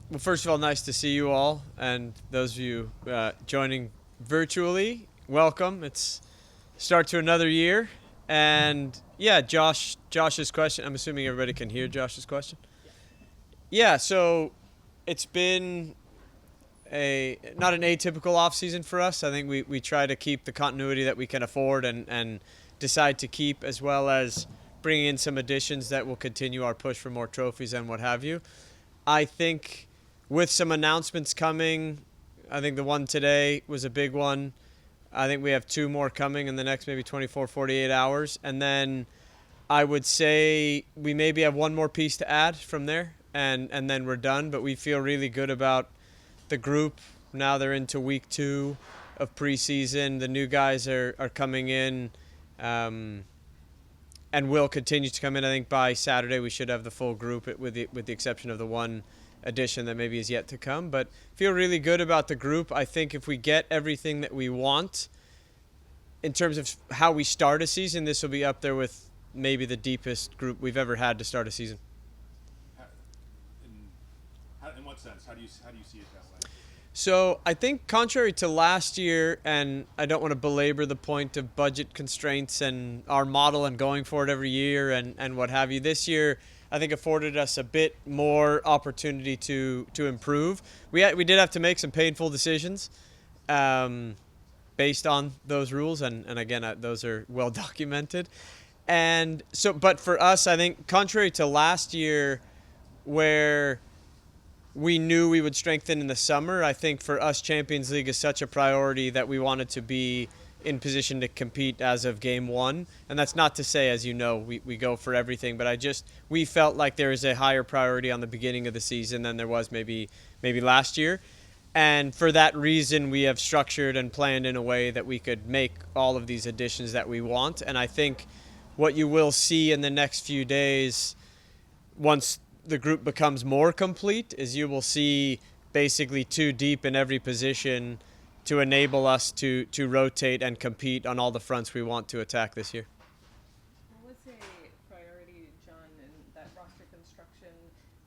Well, first of all, nice to see you all, and those of you joining virtually, welcome. It's start to another year, and yeah, Josh's question. I'm assuming everybody can hear Josh's question. Yeah, so it's been a not an atypical off season for us. I think we try to keep the continuity that we can afford and decide to keep, as well as bringing in some additions that will continue our push for more trophies and what have you. I think with some announcements coming, I think the one today was a big one. I think we have two more coming in the next maybe 24, 48 hours. And then I would say we maybe have one more piece to add from there, and then we're done. But we feel really good about the group. Now they're into week 2 of preseason. The new guys are coming in and will continue to come in. I think by Saturday we should have the full group, with the exception of the one addition that maybe is yet to come. But feel really good about the group. I think if we get everything that we want in terms of how we start a season, this will be up there with maybe the deepest group we've ever had to start a season. In what sense? How do you see it that way? So I think contrary to last year, and I don't want to belabor the point of budget constraints and our model and going for it every year and what have you, this year I think afforded us a bit more opportunity to improve. We did have to make some painful decisions based on those rules, and again, those are well documented. And so, but for us, I think contrary to last year where we knew we would strengthen in the summer, I think for us Champions League is such a priority that we wanted to be in position to compete as of game 1. And that's not to say, as you know, we go for everything, but we felt like there is a higher priority on the beginning of the season than there was maybe last year. And for that reason, we have structured and planned in a way that we could make all of these additions that we want. And I think what you will see in the next few days, once the group becomes more complete, is you will see basically 2 deep in every position to enable us to rotate and compete on all the fronts we want to attack this year. What was a priority, John, in that roster construction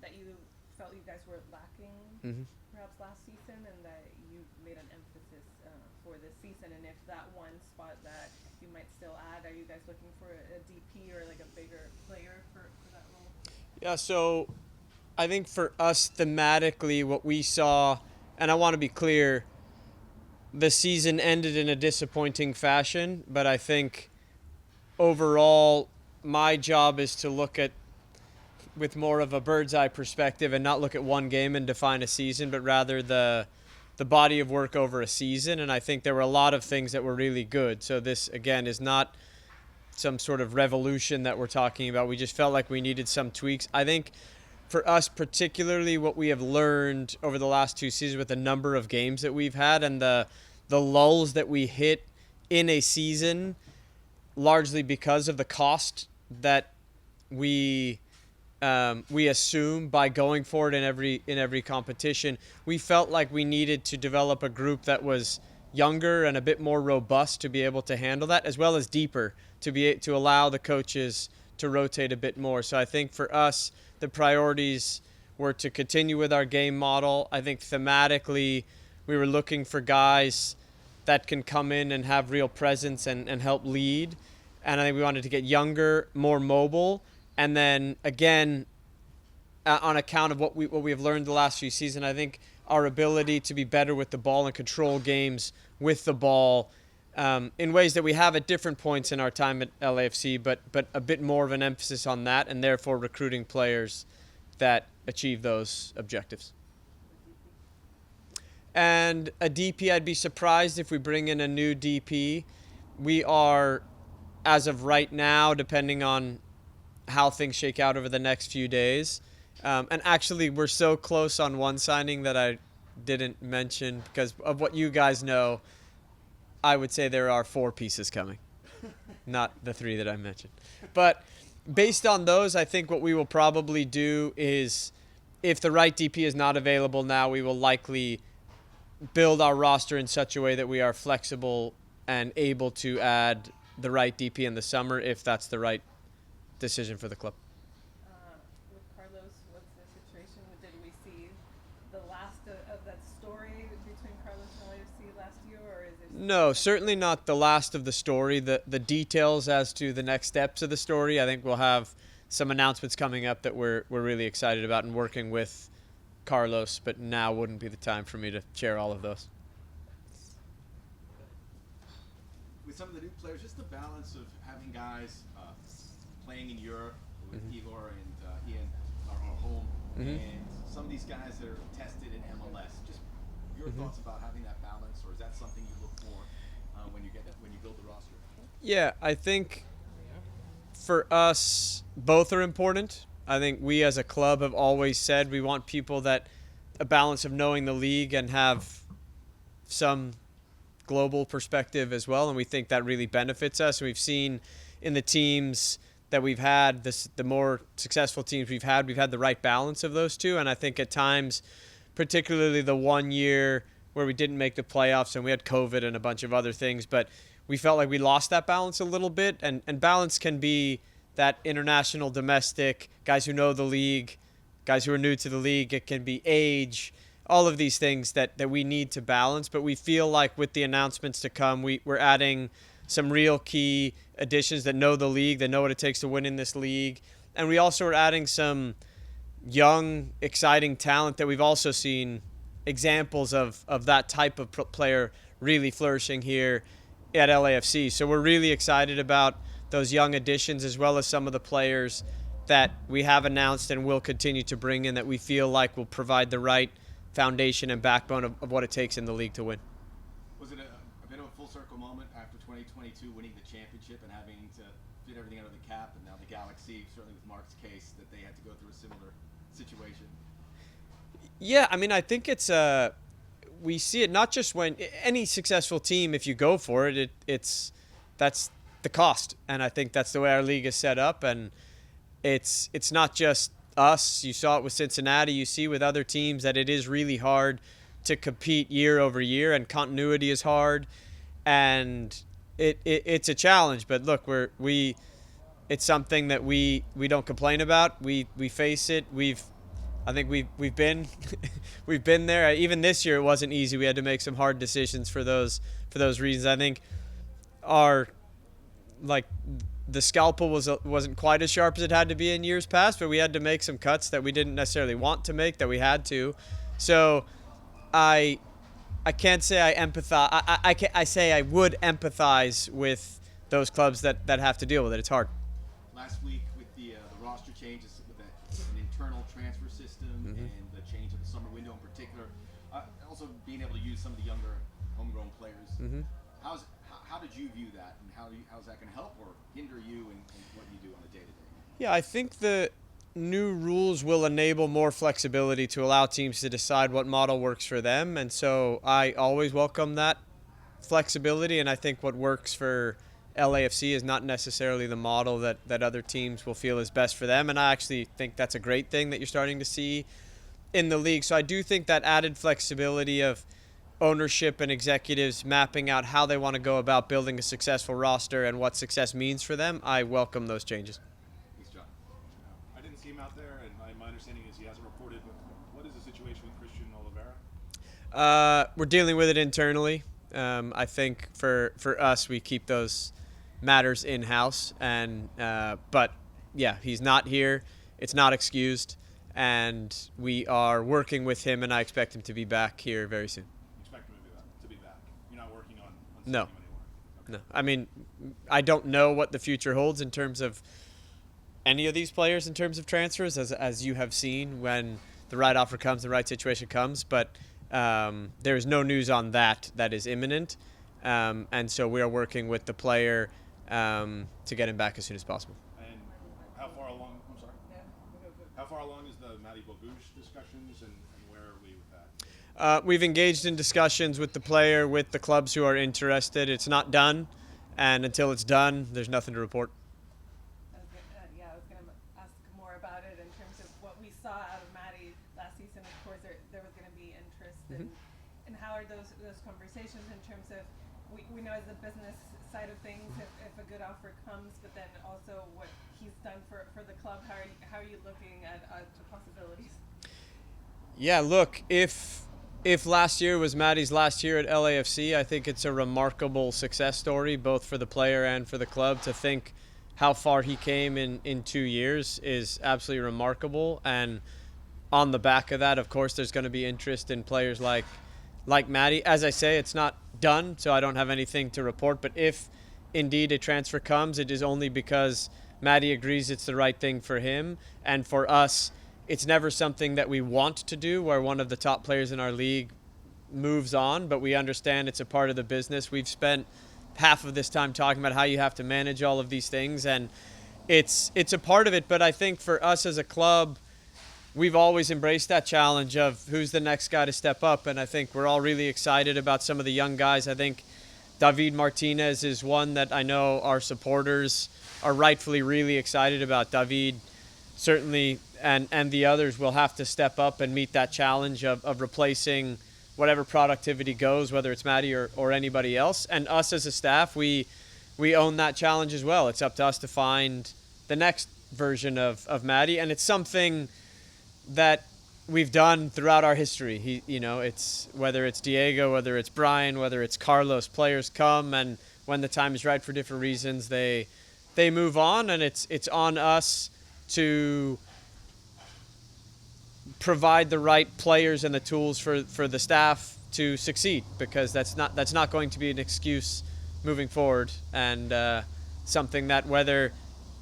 that you felt you guys were lacking perhaps last season, and that you made an emphasis for this season? And if that one spot that you might still add, are you guys looking for a DP or like a bigger player for that role? Yeah, so I think for us thematically, what we saw, and I want to be clear, the season ended in a disappointing fashion, but I think overall my job is to look at with more of a bird's eye perspective and not look at one game and define a season, but rather the body of work over a season. And I think there were a lot of things that were really good. So this, again, is not some sort of revolution that we're talking about. We just felt like we needed some tweaks. I think for us particularly, what we have learned over the last 2 seasons with the number of games that we've had and the lulls that we hit in a season, largely because of the cost that we assume by going for it in every competition, we felt like we needed to develop a group that was younger and a bit more robust to be able to handle that, as well as deeper to allow the coaches to rotate a bit more. So I think for us, the priorities were to continue with our game model. I think thematically, we were looking for guys that can come in and have real presence and help lead. And I think we wanted to get younger, more mobile. And then again, on account of what we have learned the last few seasons, I think our ability to be better with the ball and control games with the ball in ways that we have at different points in our time at LAFC, but a bit more of an emphasis on that, and therefore recruiting players that achieve those objectives. And a DP, I'd be surprised if we bring in a new DP. We are, as of right now, depending on how things shake out over the next few days. And actually, we're so close on one signing that I didn't mention because of what you guys know. I would say there are 4 pieces coming, not the 3 that I mentioned. But based on those, I think what we will probably do is, if the right DP is not available now, we will likely build our roster in such a way that we are flexible and able to add the right DP in the summer if that's the right decision for the club. With Carlos, what's the situation? Did we see the of that story between Carlos and LAFC last year, or is it? No, certainly not the last of the story. The details as to the next steps of the story, I think we'll have some announcements coming up that we're really excited about and working with Carlos, but now wouldn't be the time for me to share all of those. With some of the new players, just the balance of having guys playing in Europe with Igor and Ian are home, and some of these guys that are tested in MLS. Just your thoughts about having that balance, or is that something you look for when you build the roster? Yeah, I think for us, both are important. I think we as a club have always said we want people that a balance of knowing the league and have some global perspective as well, and we think that really benefits us. We've seen in the teams that we've had, the more successful teams we've had the right balance of those two, and I think at times, particularly the 1 year where we didn't make the playoffs and we had COVID and a bunch of other things, but we felt like we lost that balance a little bit, and balance can be that international, domestic, guys who know the league, guys who are new to the league. It can be age, all of these things that we need to balance. But we feel like with the announcements to come, we're adding some real key additions that know the league, that know what it takes to win in this league. And we also are adding some young, exciting talent that we've also seen examples of that type of player really flourishing here at LAFC. So we're really excited about those young additions, as well as some of the players that we have announced and will continue to bring in that we feel like will provide the right foundation and backbone of what it takes in the league to win. Was it a bit of a full circle moment after 2022 winning the championship and having to fit everything under the cap, and now the Galaxy, certainly with Mark's case, that they had to go through a similar situation? Yeah, I mean, I think it's we see it not just when any successful team, if you go for it, that's the cost, and I think that's the way our league is set up, and it's not just us. You saw it with Cincinnati. You see with other teams that it is really hard to compete year over year, and continuity is hard, and it's a challenge. But look, it's something that we don't complain about. We face it. I think we've been we've been there. Even this year, it wasn't easy. We had to make some hard decisions for those reasons. I think the scalpel wasn't quite as sharp as it had to be in years past, but we had to make some cuts that we didn't necessarily want to make, that we had to. So I can't say I empathize. I say I would empathize with those clubs that have to deal with it. It's hard. Last week with the roster changes, with an internal transfer system and the change of the summer window in particular, also being able to use some of the younger homegrown players. How did you view that, and how's that going to help or hinder you in what you do on a day-to-day? Yeah, I think the new rules will enable more flexibility to allow teams to decide what model works for them, and so I always welcome that flexibility, and I think what works for LAFC is not necessarily the model that other teams will feel is best for them, and I actually think that's a great thing that you're starting to see in the league. So I do think that added flexibility of ownership and executives mapping out how they want to go about building a successful roster and what success means for them, I welcome those changes. Thanks, John. I didn't see him out there, and my understanding is he hasn't reported. But what is the situation with Christian Oliveira? We're dealing with it internally. I think for us, we keep those matters in-house. But, yeah, he's not here. It's not excused. And we are working with him, and I expect him to be back here very soon. To be back. You're not working on No. signing him anymore. No. I mean, I don't know what the future holds in terms of any of these players in terms of transfers, as you have seen when the right offer comes, the right situation comes. But there is no news on that is imminent. And so we are working with the player to get him back as soon as possible. And how far along? I'm sorry. How far along is the Matty Bogusz discussions, and where are we with that? We've engaged in discussions with the player, with the clubs who are interested. It's not done, and until it's done, there's nothing to report. I was going to ask more about it in terms of what we saw out of Matty last season. Of course, there was going to be interest, and how are those conversations in terms of we know as the business side of things, if a good offer comes, but then also what he's done for the club. How are you looking at the possibilities? Yeah, look, if if last year was Maddie's last year at LAFC, I think it's a remarkable success story, both for the player and for the club. To think how far he came in 2 years is absolutely remarkable. And on the back of that, of course, there's going to be interest in players like Maddie. As I say, it's not done, so I don't have anything to report. But if indeed a transfer comes, it is only because Maddie agrees it's the right thing for him. And for us, it's never something that we want to do where one of the top players in our league moves on, but we understand it's a part of the business. We've spent half of this time talking about how you have to manage all of these things, and it's a part of it. But I think for us as a club, we've always embraced that challenge of who's the next guy to step up, and I think we're all really excited about some of the young guys. I think David Martinez is one that I know our supporters are rightfully really excited about. David certainly and the others will have to step up and meet that challenge of replacing whatever productivity goes, whether it's Maddie or anybody else. And us as a staff, we own that challenge as well. It's up to us to find the next version of Maddie, and it's something that we've done throughout our history. It's whether it's Diego, whether it's Brian, whether it's Carlos, players come, and when the time is right for different reasons, they move on, and it's on us to provide the right players and the tools for the staff to succeed, because that's not going to be an excuse moving forward, and something that whether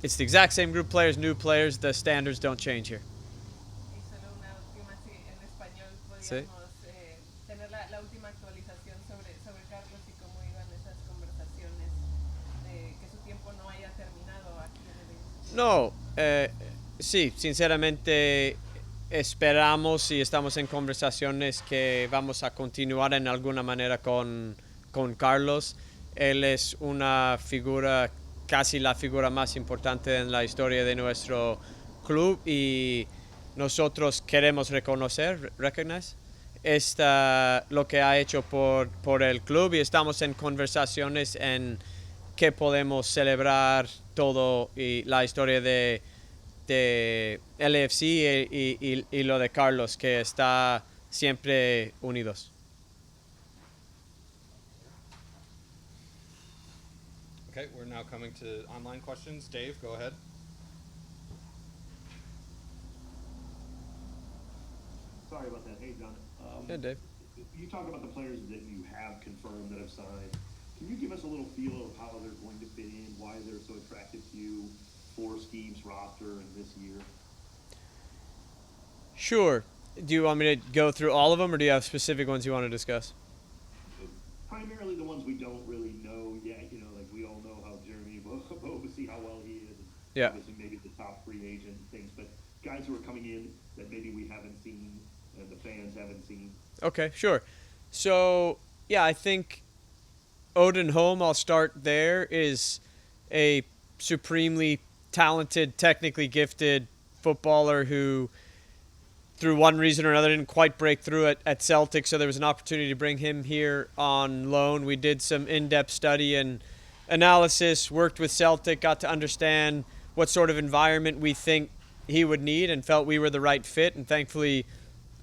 it's the exact same group of players, new players, the standards don't change here. Y solo una última, si en español Sí. podríamos tener la última actualización sobre Carlos y cómo iban esas conversaciones, de que su tiempo no haya terminado aquí en el equipo. No, sí, sinceramente esperamos y estamos en conversaciones que vamos a continuar en alguna manera con Carlos. Él es una figura, casi la figura más importante en la historia de nuestro club, y nosotros queremos recognize lo que ha hecho por el club, y estamos en conversaciones en que podemos celebrar todo y la historia de LAFC y lo de Carlos, que está siempre unidos. Okay, we're now coming to online questions. Dave, go ahead. Sorry about that. Hey, John. Yeah, Dave. You talk about the players that you have confirmed that have signed. Can you give us a little feel of how they're going to fit in, why they're so attractive to you for Steve's roster in this year? Sure. Do you want me to go through all of them, or do you have specific ones you want to discuss? Primarily the ones we don't really know yet. Like we all know how Jeremy see how well he is. Yeah. Obviously, maybe the top free agent things, but guys who are coming in that maybe we haven't seen and the fans haven't seen. Okay, sure. So, yeah, I think Odin Holm, I'll start there, is a supremely talented, technically gifted footballer who, through one reason or another, didn't quite break through at Celtic, so there was an opportunity to bring him here on loan. We did some in-depth study and analysis, worked with Celtic, got to understand what sort of environment we think he would need, and felt we were the right fit, and thankfully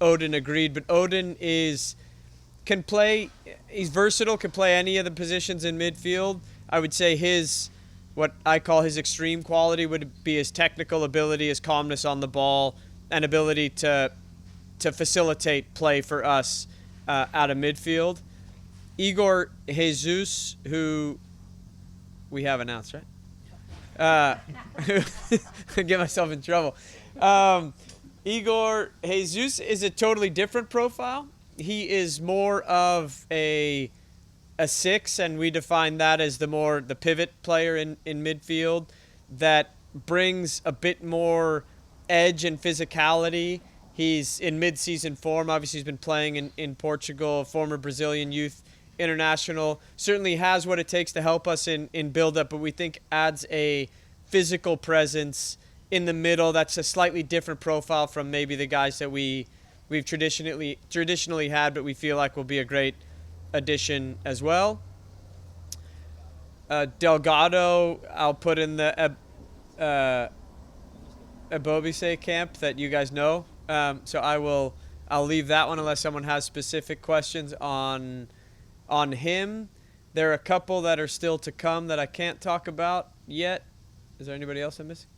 Odin agreed. But Odin he's versatile, can play any of the positions in midfield. I would say what I call his extreme quality would be his technical ability, his calmness on the ball, and ability to facilitate play for us out of midfield. Igor Jesus, who we have announced, right? Get myself in trouble. Igor Jesus is a totally different profile. He is more of a 6, and we define that as the pivot player in midfield that brings a bit more edge and physicality. He's in mid-season form. Obviously, he's been playing in Portugal, former Brazilian youth international. Certainly has what it takes to help us in build-up, but we think adds a physical presence in the middle that's a slightly different profile from maybe the guys that we've traditionally had, but we feel like will be a great addition as well. Delgado, I'll put in the Ebobise camp that you guys know. So I will I'll leave that one unless someone has specific questions on him. There are a couple that are still to come that I can't talk about yet. Is there anybody else I'm missing?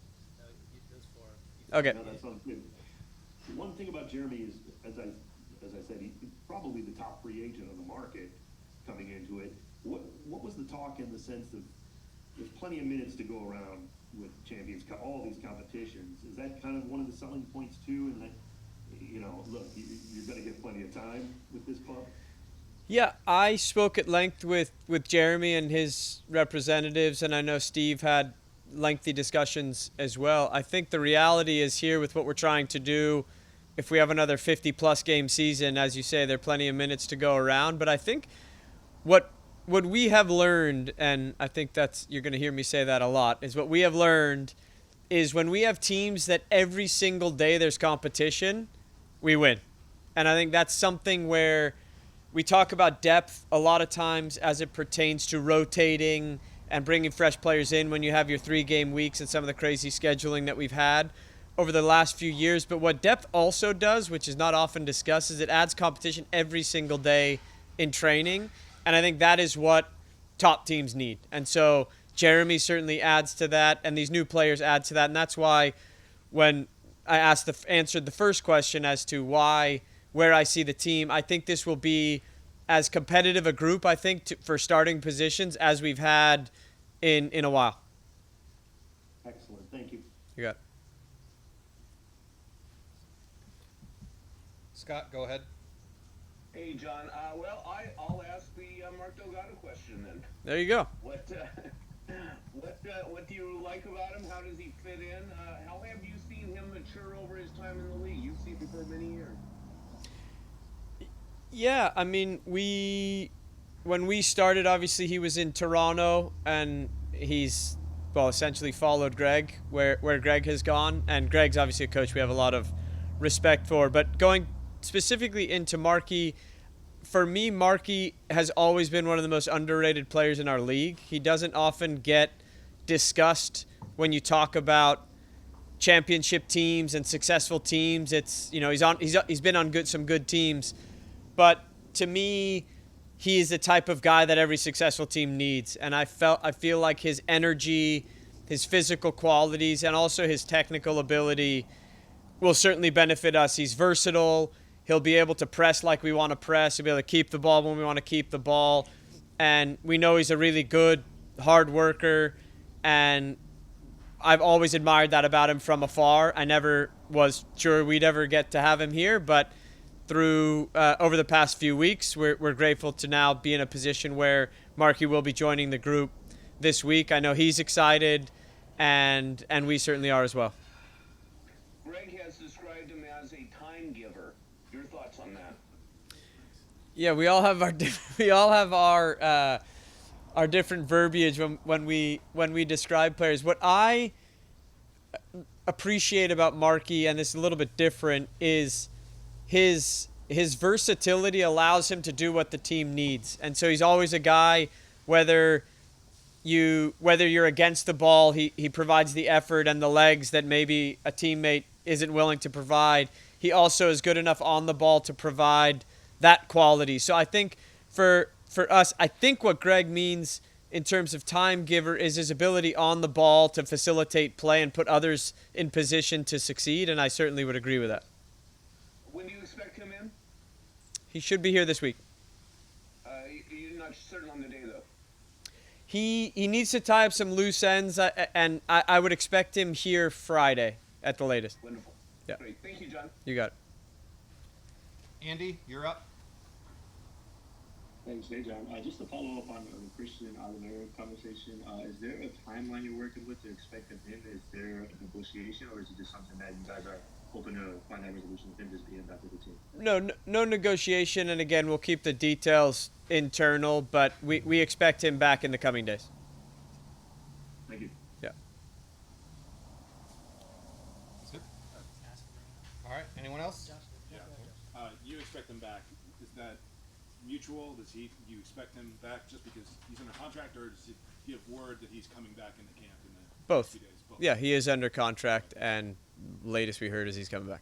Okay. No, that sounds good. One thing about Jeremy is, as I said, he's probably the top free agent on the market coming into it. What was the talk in the sense of there's plenty of minutes to go around with Champions Cup, all these competitions? Is that kind of one of the selling points too? And that, look, you're going to get plenty of time with this club. Yeah, I spoke at length with Jeremy and his representatives, and I know Steve had lengthy discussions as well. I think the reality is here with what we're trying to do, if we have another 50-plus game season, as you say, there are plenty of minutes to go around. But I think what we have learned, and I think you're going to hear me say that a lot, is what we have learned is when we have teams that every single day there's competition, we win. And I think that's something where we talk about depth a lot of times as it pertains to rotating and bringing fresh players in when you have your 3-game weeks and some of the crazy scheduling that we've had over the last few years. But what depth also does, which is not often discussed, is it adds competition every single day in training. And I think that is what top teams need. And so Jeremy certainly adds to that, and these new players add to that. And that's why when I answered the first question as to where I see the team, I think this will be as competitive a group, I think, for starting positions as we've had in a while. Excellent. Thank you. You got it. Scott, go ahead. Hey, John. I'll ask the Mark Delgado question then. There you go. What do you like about him? How does he fit in? How have you seen him mature over his time in the league? You've seen him for many years. Yeah, I mean, when we started, obviously he was in Toronto, and he's, essentially followed Greg where Greg has gone. And Greg's obviously a coach we have a lot of respect for. But going specifically into Marky, for me, Marky has always been one of the most underrated players in our league. He doesn't often get discussed when you talk about championship teams and successful teams. It's, he's been on some good teams. But to me, he is the type of guy that every successful team needs. And I feel like his energy, his physical qualities, and also his technical ability will certainly benefit us. He's versatile. He'll be able to press like we want to press. He'll be able to keep the ball when we want to keep the ball. And we know he's a really good, hard worker. And I've always admired that about him from afar. I never was sure we'd ever get to have him here, but through over the past few weeks, we're grateful to now be in a position where Marky will be joining the group this week. I know he's excited, and we certainly are as well. Greg has described him as a time giver. Your thoughts on that? Yeah, we all have our different verbiage when we describe players. What I appreciate about Marky, and this is a little bit different, is his versatility allows him to do what the team needs. And so he's always a guy, whether you're against the ball, he provides the effort and the legs that maybe a teammate isn't willing to provide. He also is good enough on the ball to provide that quality. So I think for us, I think what Greg means in terms of time giver is his ability on the ball to facilitate play and put others in position to succeed, and I certainly would agree with that. When do you expect him in? He should be here this week. You're not certain on the day, though. He needs to tie up some loose ends, and I would expect him here Friday at the latest. Wonderful. Yeah. Great. Thank you, John. You got it. Andy, you're up. Thanks. Hey, John. Just to follow up on the Christian Aguilera conversation, is there a timeline you're working with to expect him in? Is there a negotiation, or is it just something that you guys are hoping to find that resolution with him just being back to the team? No negotiation, and again, we'll keep the details internal, but we expect him back in the coming days. Thank you. Yeah. That's it. All right. Anyone else? Yeah. You expect him back. Is that mutual? Do you expect him back just because he's under contract, or does he have word that he's coming back into camp in the Both. next few days? Both. Yeah, he is under contract, and latest we heard is he's coming back.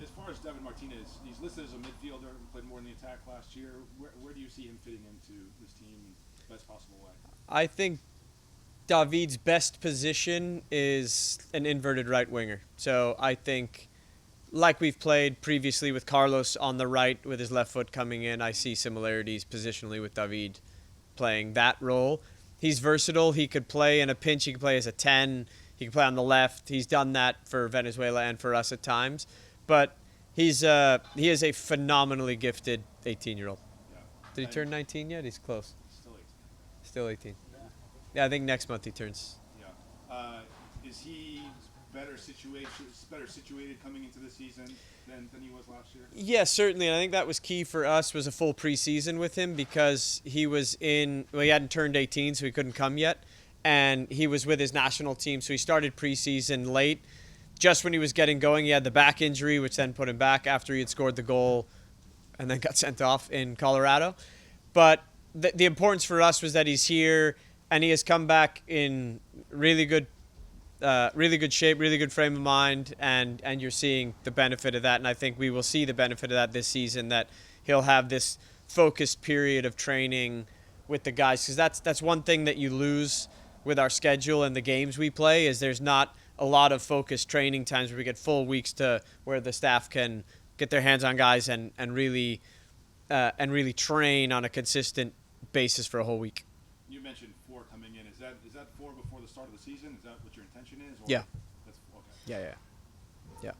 As far as Devin Martinez, he's listed as a midfielder, played more in the attack last year. Where do you see him fitting into this team in the best possible way? I think David's best position is an inverted right winger. So I think, like we've played previously with Carlos on the right with his left foot coming in, I see similarities positionally with David playing that role. He's versatile. He could play in a pinch. He could play as a 10. He can play on the left. He's done that for Venezuela and for us at times. But he is a phenomenally gifted 18-year-old. Yeah. Did he turn 19 yet? He's close. Still 18. Still 18. Yeah, I think next month he turns. Yeah. Is he better situated coming into the season than he was last year? Yeah, certainly. And I think that was key for us, was a full preseason with him, because he hadn't turned 18, so he couldn't come yet. And he was with his national team, so he started preseason late. Just when he was getting going, he had the back injury, which then put him back after he had scored the goal and then got sent off in Colorado. But the importance for us was that he's here, and he has come back in really good shape, really good frame of mind, and you're seeing the benefit of that. And I think we will see the benefit of that this season, that he'll have this focused period of training with the guys, because that's one thing that you lose with our schedule and the games we play, is there's not a lot of focused training times where we get full weeks to where the staff can get their hands on guys and really train on a consistent basis for a whole week. You mentioned 4 coming in. Is that 4 before the start of the season? Is that what your intention is? Or Yeah. That's, okay. Yeah.